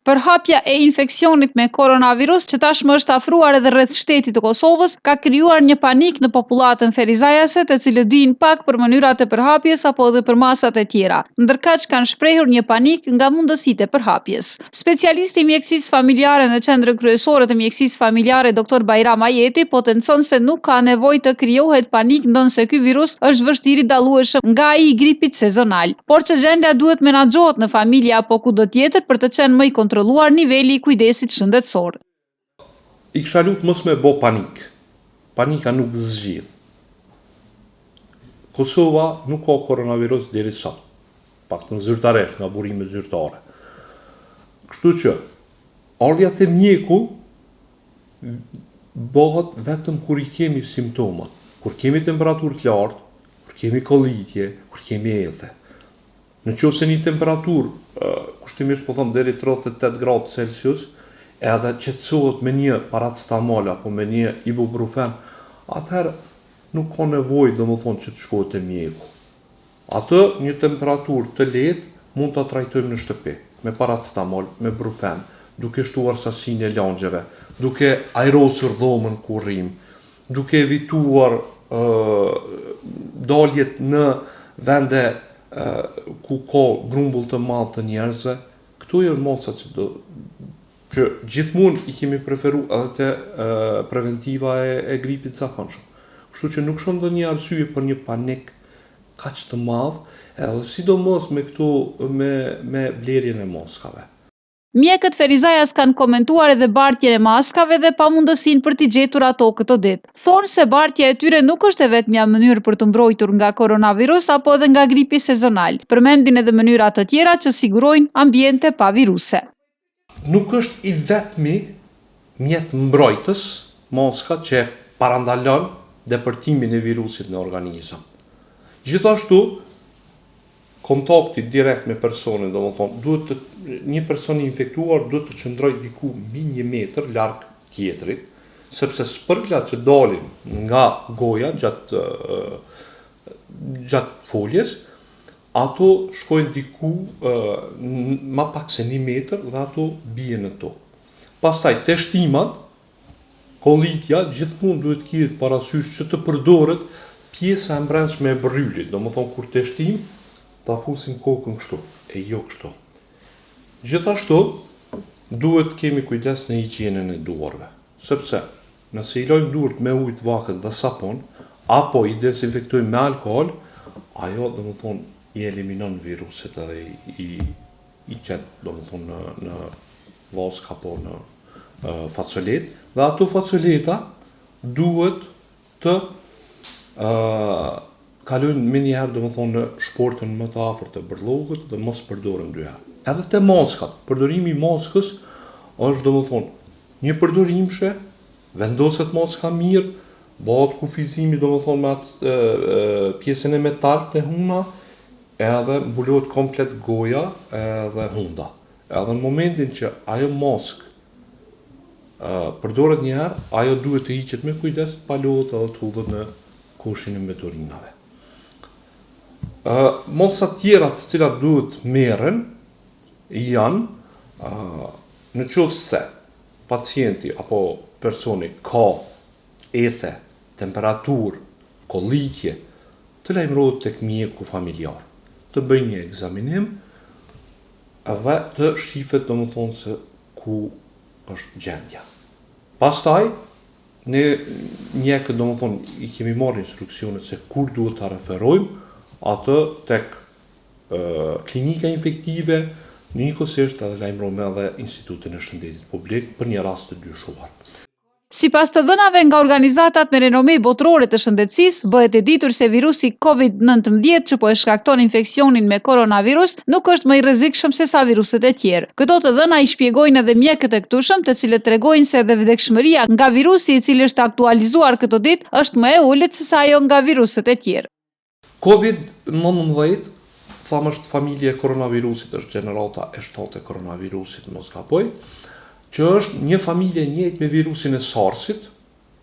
Përhapja e infeksionit me koronavirus, që tashmë është afruar edhe rreth shtetit të Kosovës, ka krijuar një panik në popullatën ferizajase, të cilët dinë pak për mënyrat e përhapjes apo edhe për masat e tjera, ndërkaq kanë shprehur një panik nga mundësitë e përhapjes. Specialisti i mjekësisë familjare në Qendrën Kryesore të Mjekësisë Familjare Dr. Bajram Ajeti potencon se nuk ka nevojë të krijohet panik ndonse ky virus është vështirë i dallueshëm nga ai i gripit sezonal, por që gjendja duhet menaxhohet në familje apo kudo tjetër për të qenë më i kontrolluar niveli i kujdesit shëndetësor. I kisha lutë mos me bo panik. Panika nuk zgjidh. Kosova nuk ka koronavirus deri sot. Paktën zyrtarisht nga burime zyrtare. Kështu që ardha te mjeku bëhet vetëm kur i kemi simptomat, kur kemi temperaturë të lartë, kur kemi kollitje, kur kemi ethe. Në qoftë se një temperaturë kushtimisht po them deri 38 gradë Celsius, edhe qetësohet me një paracetamol apo me një ibuprofen, atëherë nuk ka nevojë domethënë që të shkohet te mjeku. Atë një temperaturë të lehtë mund ta trajtojmë në shtëpi me paracetamol, me brufen, duke shtuar sasinë e langjeve, duke ajrosur dhomën kur rrim, duke evituar daljet në vende ku ka grumbull të madh të njerëzve. Këto janë mosat që gjithmonë i kemi preferu edhe te preventiva e gripit zakonshëm. Kështu që nuk shoh ndonjë arsye për një panik kaq të madh, edhe sidomos me këto me blerjen e maskave. Mjekët ferizajas kanë komentuar edhe bartjen e maskave dhe pamundësinë për t'i gjetur ato këtë ditë. Thonë se bartja e tyre nuk është e vetmja mënyrë për të mbrojtur nga koronavirus apo edhe nga gripi sezonal. Përmendin edhe mënyra të tjera që sigurojnë ambiente pa viruse. Nuk është i vetmi mjet mbrojtës maska që parandalon depërtimin e virusit në organizëm. Gjithashtu, kontakti direkt me personin, domethënë, një person i infektuar duhet të qëndrojë diku mbi 1 metër larg tjetrit, sepse spërglat që dalin nga goja gjatë foljes, ato shkojnë diku ma pak se 1 metër dhe ato bien në tokë. Pastaj teshtimat, kollitja, gjithmonë duhet kihet parasysh që të përdoret pjesa e brendshme e brylit, domethënë kur teshtim ta fusim kokën kështu, e jo kështu. Gjithashtu, duhet kemi kujdes në higjienën e duarve, sepse nëse i lojmë duart me ujë të vakët dhe sapun, apo i dezinfektojmë me alkool, ajo domethënë i eliminon viruset edhe i qet domethënë në vosk apo në facolet, dhe ato facoleta duhet të kalojnë me njëherë domethënë në shportën më të afërt të bërllogët dhe mos përdoren 2 herë. Edhe te maskat, përdorimi i maskës është domethënë një përdorimshe, vendoset maska mirë, bëhet kufizimi domethënë me atë pjesën e metalt të huna, edhe mbulohet komplet goja edhe hunda. Edhe në momentin që ajo mask përdoret një herë, ajo duhet të hiqet me kujdes, palohet edhe të hudhet në koshin e mbeturinave. Mosat tjera të cilat duhet merren janë në qoftë se pacienti apo personi ka ethe, temperaturë, kollitje, të lajmërohet tek mjeku familjar, të bëjë një ekzaminim dhe të shifet domethënë se ku është gjendja. Pastaj ne mjekët domethënë i kemi marrë instruksionet se kur duhet ta referojmë atë tek klinika infektive, njëkohësisht edhe lajmërojmë edhe Institutin e Shëndetit Publik për një rast të dyshuar. Sipas të dhënave nga organizatat me renome botërore të shëndetësisë, bëhet e ditur se virusi COVID-19 që po e shkakton infeksionin me koronavirus nuk është më i rrezikshëm se sa viruset e tjerë. Këto të dhëna i shpjegojnë edhe mjekët e këtushëm, të cilët tregojnë se edhe vdekshmëria nga virusi i cili është aktualizuar këtë ditë është më e ulët se sa ajo nga viruset e tjerë. COVID-19, thamë është familje e koronavirusit, është gjenerata e 7 e koronavirusit, mos gaboj, që është një familje njëjtë me virusin e SARS-it,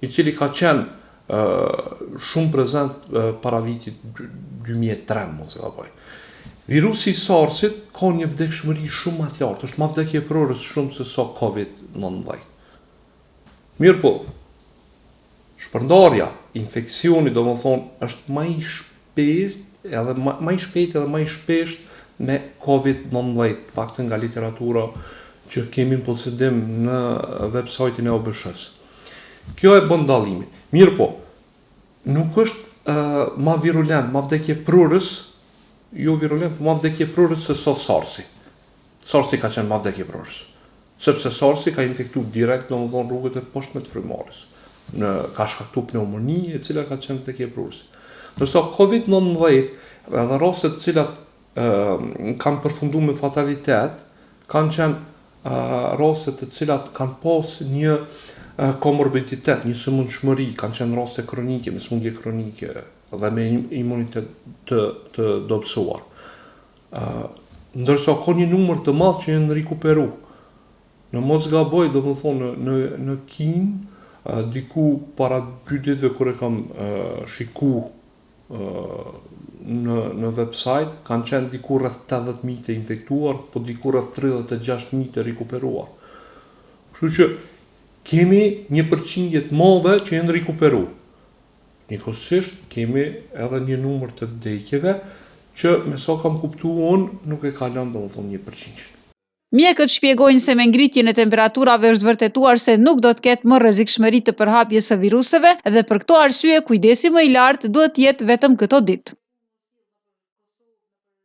i cili ka qenë shumë prezent para vitit 2003, mos gaboj. Virusi i SARS-it ka një vdekshmëri shumë më të lartë, është më vdekjeprorës shumë se sa COVID-19. Mirë po, shpërndarja, infeksioni, do më thonë, është më i shpejt edhe më i shpesht me COVID-19, paktën nga literatura që kemi në posedim në website-in e OBSH-s. Kjo e bën dallimin. Mirë po, nuk është ma virulent, ma vdekjeprorës, jo virulent, ma vdekjeprorës se sa SARS-i. SARS-i ka qenë ma vdekjeprorës. Sepse SARS-i ka infektu direkt, do më thonë, rrugët e poshtme të frymarrjes. Ka shkaktu pneumoni, e cila ka qenë vdekjeprorës. Ndërsa COVID-19 edhe rastet cilat kanë përfundu me fatalitet, kanë qenë rastet të cilat kanë pas një komorbiditet, një sëmundshmëri, kanë qenë raste kronike, me sëmundje kronike dhe me imunitet të dobësuar. Ndërsa ka një numër të madh që janë rikuperu. Në mos gaboj, do më thonë, në Kinë, diku para 2 ditëve kur e kam shiku në website, kanë qenë diku rreth 80.000 të infektuar, po diku rreth 36.000 të rikuperuar. Kështu që kemi një përqindje të madhe që janë rikuperu. Njëkohësisht kemi edhe një numër të vdekjeve që me sa kam kuptu unë nuk e kalon domethënë 1%. Mjekët shpjegojnë se me ngritjen e temperaturave është vërtetuar se nuk do të ketë më rrezikshmëri të përhapjes së viruseve dhe për këto arsye kujdesi më i lartë duhet të jetë vetëm këto ditë.